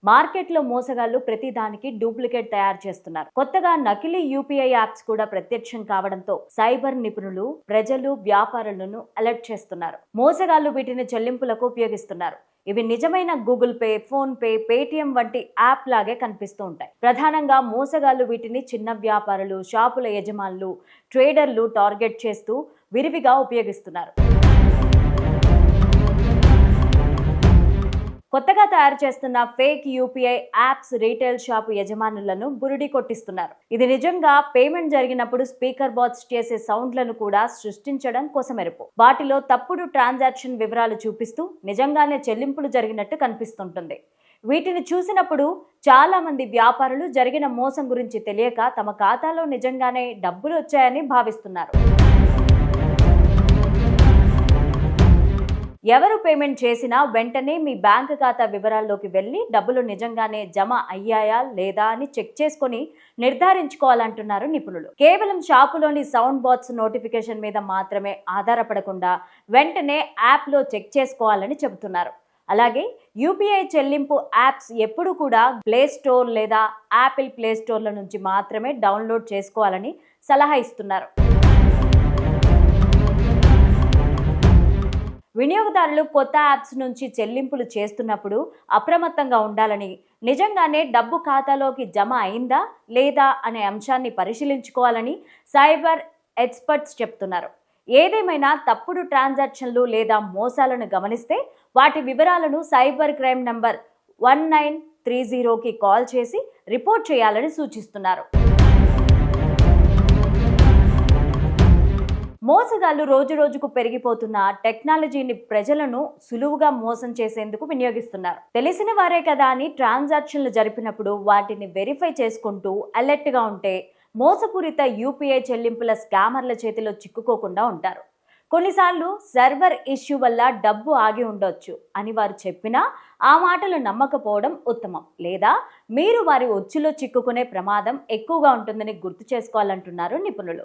మార్కెట్లో మోసగాళ్లు ప్రతి దానికి డూప్లికేట్ తయారు చేస్తున్నారు. కొత్తగా నకిలీ యూపీఐ యాప్స్ కూడా ప్రత్యక్షం కావడంతో సైబర్ నిపుణులు ప్రజలు వ్యాపారులను అలర్ట్ చేస్తున్నారు. మోసగాళ్లు వీటిని చెల్లింపులకు ఉపయోగిస్తున్నారు. ఇవి నిజమైన Google pay, phone pay, Paytm వంటి యాప్ లాగే కనిపిస్తూ ఉంటాయి. ప్రధానంగా మోసగాళ్లు వీటిని చిన్న వ్యాపారులు, షాపుల యజమానులు, ట్రేడర్లు టార్గెట్ చేస్తూ విరివిగా ఉపయోగిస్తున్నారు. కొత్తగా తయారు చేస్తున్న fake UPI apps retail shop యజమానులను బురిడి కొట్టిస్తున్నారు. ఇది నిజంగా పేమెంట్ జరిగినప్పుడు స్పీకర్ బాక్స్ చేసే సౌండ్లను కూడా సృష్టించడం కోసమెరుపు. వాటిలో తప్పుడు ట్రాన్సాక్షన్ వివరాలు చూపిస్తూ నిజంగానే చెల్లింపులు జరిగినట్టు కనిపిస్తుంటుంది. వీటిని చూసినప్పుడు చాలా మంది వ్యాపారులు జరిగిన మోసం గురించి తెలియక తమ ఖాతాలో నిజంగానే డబ్బులు వచ్చాయని భావిస్తున్నారు. ఎవరు పేమెంట్ చేసినా వెంటనే మీ బ్యాంక్ ఖాతా వివరాల్లోకి వెళ్ళి డబ్బులు నిజంగానే జమ అయ్యాయా లేదా అని చెక్ చేసుకొని నిర్ధారించుకోవాలంటున్నారు నిపుణులు. కేవలం షాపులోని సౌండ్ బాక్స్ నోటిఫికేషన్ మీద మాత్రమే ఆధారపడకుండా వెంటనే యాప్లో చెక్ చేసుకోవాలని చెబుతున్నారు. అలాగే యూపీఐ చెల్లింపు యాప్స్ ఎప్పుడు కూడా ప్లే స్టోర్ లేదా యాపిల్ ప్లే స్టోర్ల నుంచి మాత్రమే డౌన్లోడ్ చేసుకోవాలని సలహా ఇస్తున్నారు. వినియోగదారులు కొత్త యాప్స్ నుంచి చెల్లింపులు చేస్తున్నప్పుడు అప్రమత్తంగా ఉండాలని, నిజంగానే డబ్బు ఖాతాలోకి జమ అయిందా లేదా అనే అంశాన్ని పరిశీలించుకోవాలని సైబర్ ఎక్స్పర్ట్స్ చెప్తున్నారు. ఏదేమైనా తప్పుడు ట్రాన్సాక్షన్లు లేదా మోసాలను గమనిస్తే వాటి వివరాలను సైబర్ క్రైమ్ నంబర్ 1930కి కాల్ చేసి రిపోర్ట్ చేయాలని సూచిస్తున్నారు. మోసగాళ్లు రోజురోజుకు పెరిగిపోతున్న టెక్నాలజీని ప్రజలను సులువుగా మోసం చేసేందుకు వినియోగిస్తున్నారు. తెలిసిన వారే కదా అని ట్రాన్సాక్షన్లు జరిపినప్పుడు వాటిని వెరిఫై చేసుకుంటూ అలర్ట్గా ఉంటే మోసపూరిత యూపీఐ చెల్లింపుల స్కామర్ల చేతిలో చిక్కుకోకుండా ఉంటారు. కొన్నిసార్లు సర్వర్ ఇష్యూ వల్ల డబ్బు ఆగి ఉండొచ్చు అని వారు చెప్పినా ఆ మాటలు నమ్మకపోవడం ఉత్తమం. లేదా మీరు వారి ఉచ్చులో చిక్కుకునే ప్రమాదం ఎక్కువగా ఉంటుందని గుర్తు చేసుకోవాలంటున్నారు నిపుణులు.